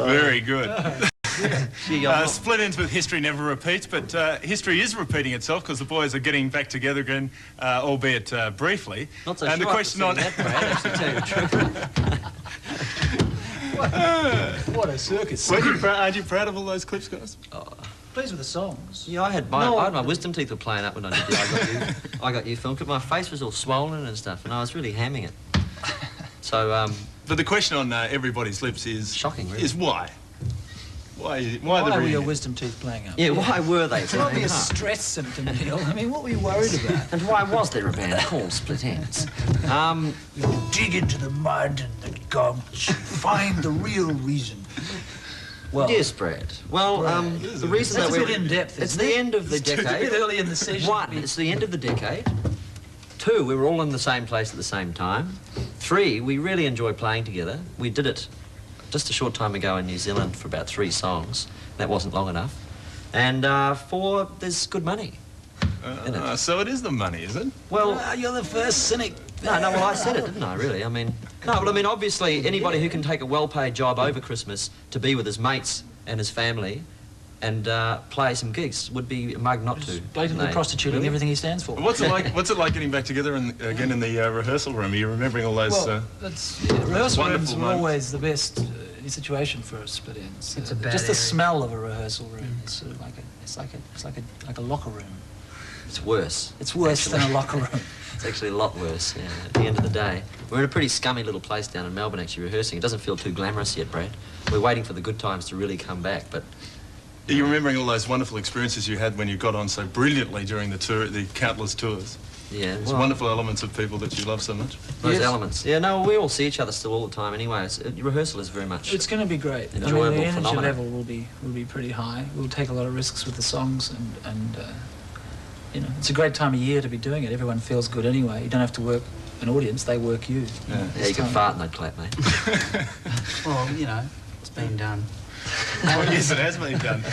Very good. Split ends with history never repeats, but history is repeating itself because the boys are getting back together again, albeit briefly. Not so and sure the question on that, Brad, actually, tell you the truth. What a circus. Aren't you proud of all those clips, guys? Pleased with the songs. Yeah, I had my wisdom teeth were playing up when I did the I got you film, because my face was all swollen and stuff, and I was really hamming it. So, But the question on everybody's lips is... Shocking, really. Is why? Why were your wisdom teeth playing up? Yeah, why were they? It's probably a stress symptom, Neil. I mean, what were you worried about? And why was there a band called Split Ends? You dig into the mud and the gulch and find the real reason. Well, yes, Brad. Well, the reason that's that we're... a bit in-depth, It's the end of the decade. It's a bit early in the session. 1, it's the end of the decade. 2, we were all in the same place at the same time. 3, we really enjoy playing together. We did it just a short time ago in New Zealand for about 3 songs. That wasn't long enough. And 4, there's good money in it. So it is the money, is it? Well, you're the first cynic. No, well, I said it, didn't I, really? I mean, no, but I mean, obviously, anybody who can take a well-paid job over Christmas to be with his mates and his family and play some gigs would be a mug not to. Blatantly prostituting everything he stands for. What's it like getting back together again in the rehearsal room? Are you remembering all those rehearsal rooms are moments? always the best situation for a split ends. It's a bad just the area. smell of a rehearsal room. It's sort of like a locker room. It's worse. It's worse than a locker room. It's actually a lot worse, yeah, at the end of the day. We're in a pretty scummy little place down in Melbourne, actually, rehearsing. It doesn't feel too glamorous yet, Brad. We're waiting for the good times to really come back, but... Are you remembering all those wonderful experiences you had when you got on so brilliantly during the tour, the countless tours? Yeah, Those wonderful elements of people that you love so much. Those elements. Yeah, no, we all see each other still all the time anyway. Rehearsal is very much... It's going to be great. Enjoyable the energy phenomenon. level will be pretty high. We'll take a lot of risks with the songs and you know, it's a great time of year to be doing it. Everyone feels good anyway. You don't have to work an audience, they work you. Yeah, you can fart and they'd clap, mate. Well, you know, it's been done. Oh, yes, it has been done.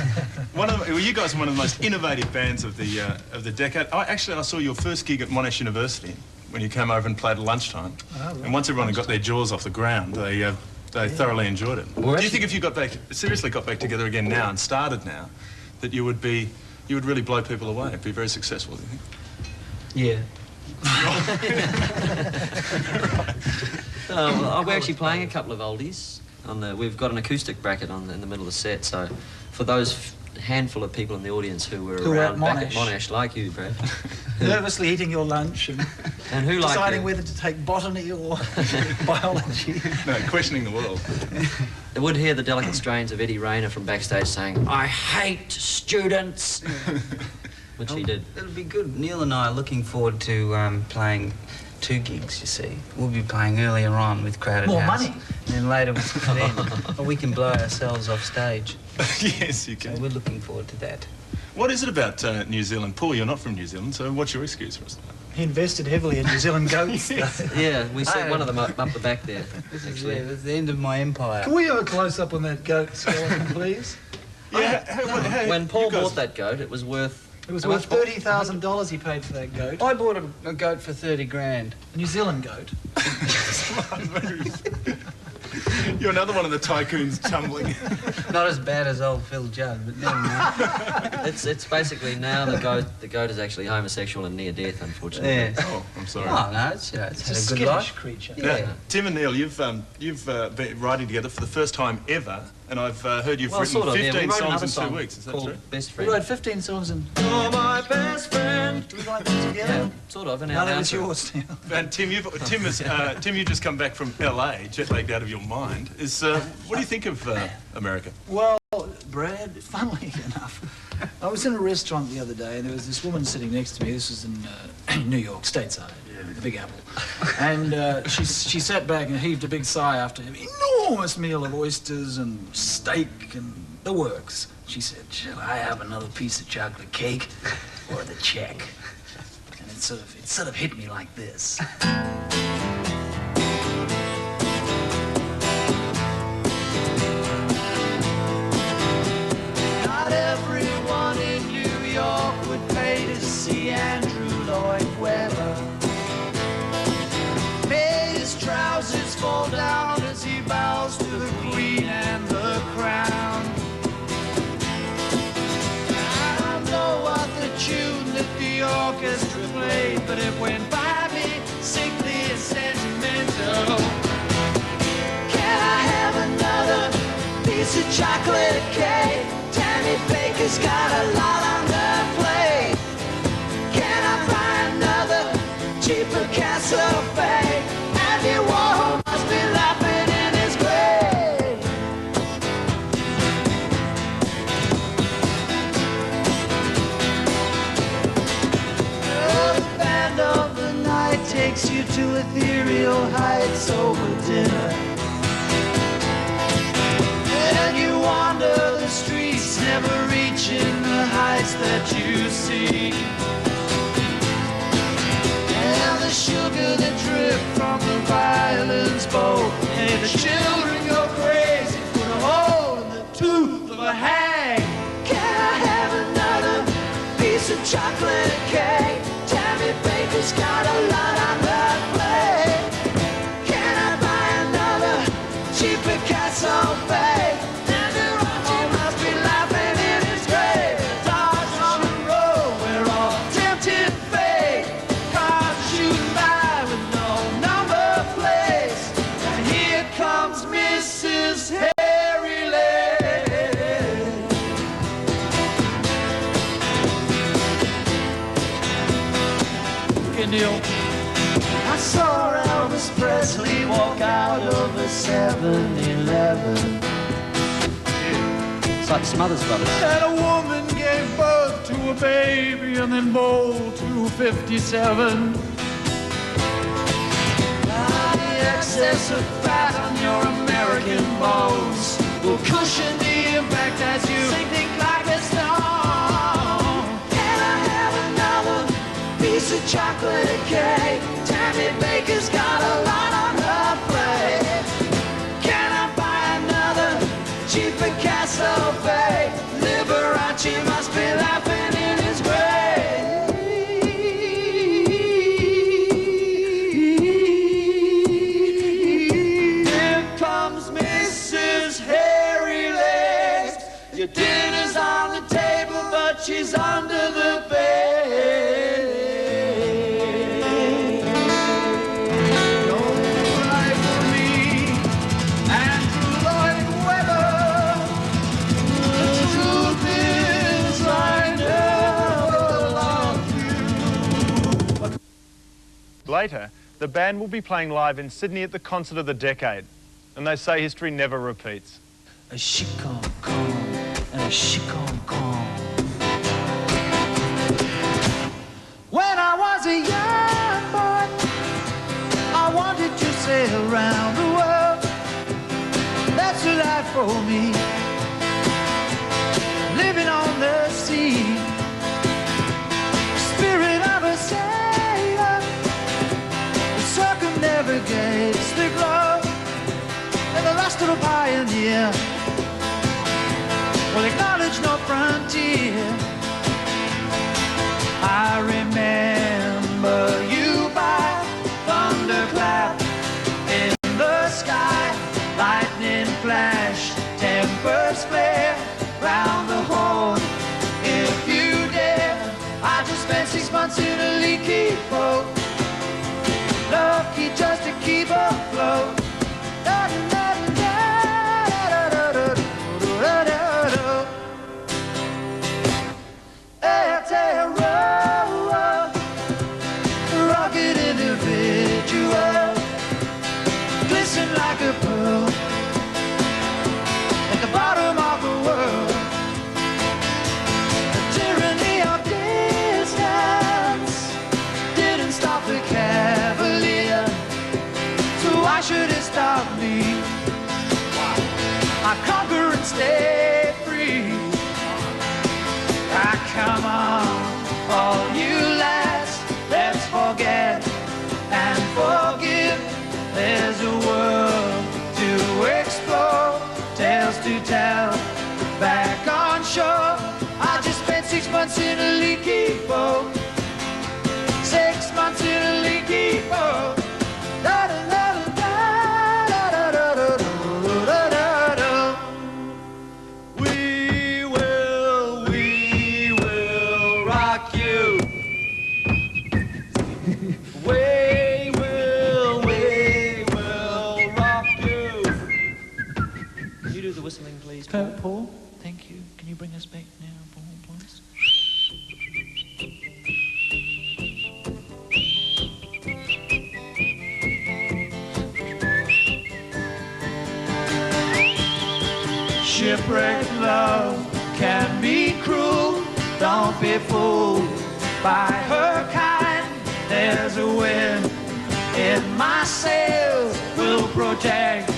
You guys are one of the most innovative bands of the decade. I saw your first gig at Monash University when you came over and played at lunchtime. Oh, right. And once everyone had got their jaws off the ground, they thoroughly enjoyed it. Do you think if you seriously got back together again now and started now, that you would really blow people away? It'd be very successful, do you think? Yeah. We're actually playing a couple of oldies. We've got an acoustic bracket in the middle of the set, so for those handful of people in the audience who were around back at Monash, like you, Brad, nervously eating your lunch and who deciding whether to take botany or biology. No, questioning the world. They would hear the delicate strains of Eddie Rayner from backstage saying, "I hate students," which he did. It'll be good. Neil and I are looking forward to playing 2 gigs, you see. We'll be playing earlier on with Crowded More House. money. And then later with Split End. Or we can blow ourselves off stage. Yes, you can. So we're looking forward to that. What is it about New Zealand? Paul, you're not from New Zealand, so what's your excuse for us? He invested heavily in New Zealand goats. Yeah, we set one of them up the back there, actually. Yeah, it was the end of my empire. Can we have a close-up on that goat skeleton, please? Yeah. When Paul bought that goat, it was worth... It was worth $30,000 he paid for that goat. I bought a goat for 30 grand. A New Zealand goat. You're another one of the tycoons tumbling. Not as bad as old Phil Judd, but never mind. It's basically now the goat is actually homosexual and near death, unfortunately. Yeah. Oh, I'm sorry. Oh, no, it's had a good skittish life. creature. Yeah. Tim and Neil, you've been writing together for the first time ever, and I've heard you've written 15 songs in 2 weeks. Is that true? Best We Friend. wrote 15 songs in... You're my best friend. Did we write them together? Yeah, sort of. No, that was yours, Neil. And Tim, you've just come back from LA, jet-lagged out of your mind. What do you think of America? Well, Brad, funnily enough, I was in a restaurant the other day and there was this woman sitting next to me. This was in New York, stateside, the Big Apple. And she sat back and heaved a big sigh after an enormous meal of oysters and steak and the works. She said, "Shall I have another piece of chocolate cake or the check?" And it sort of hit me like this. Not everyone in New York would pay to see Andrew Lloyd Webber. May his trousers fall down as he bows to the Queen and the Crown. went by me, sickly and sentimental. Can I have another piece of chocolate cake? Tammy Baker's got a lot on her plate. Can I buy another cheaper cassoulet? Andy Warhol must be laughing in his grave. Oh, the band of the night takes you to ethereal heights over dinner. And you wander the streets, never reaching the heights that you see. And the sugar that dripped from the violin's bowl made the children go crazy, put a hole in the tooth of a hag. Can I have another piece of chocolate cake? Tammy Baker's got a lot on her plate. Can I buy another cheap Picasso bag? And the Roger must be laughing in his grave. Dogs on the road, we're all tempted fate. Cars shooting by with no number plates. And here comes Mrs. Harry Lane. Okay, Neil. I saw Elvis Presley walk out of a 7-Eleven. It's like the Smothers Brothers. And a woman gave birth to a baby and then bowled to 57. The excess of fat on your American bones will cushion the impact as you sink like a stone. Can I have another piece of chocolate cake? Tammy Baker's got a lot on her plate. Can I buy another cheap Picasso bag? Liberace must be laughing in his grave. Here comes Mrs. Harry Legs. Your dinner's on the table, but she's under the bed. Don't cry for me, Andrew Lloyd Webber. The truth is, I never loved you. Later, the band will be playing live in Sydney at the Concert of the Decade, and they say history never repeats. A chic-com-com and a chic-com-com. When I was a young boy, I wanted to sail around the world. That's the life for me. Living on the sea, spirit of a sailor, circumnavigates the globe, and the lust of a pioneer will acknowledge no frontier. I remember you by thunderclap in the sky, lightning flash, tempest flare round the horn. If you dare, I just spent 6 months in a leaky boat, lucky just to keep afloat. Rocket individual, glisten like a pearl at the bottom of the world. The tyranny of distance didn't stop the cavalier, so why should it stop me? I conquer and stay free. Ah, come on, all you lads, let's forget and forgive. There's a world to explore, tales to tell, back on shore. I just spent 6 months in a leaky boat, 6 months in a leaky boat. We will rock you. Paul, thank you. Can you bring us back now, Paul, please? Shipwrecked love can be cruel. Don't be fooled by her kind. There's a wind in my sails, will protect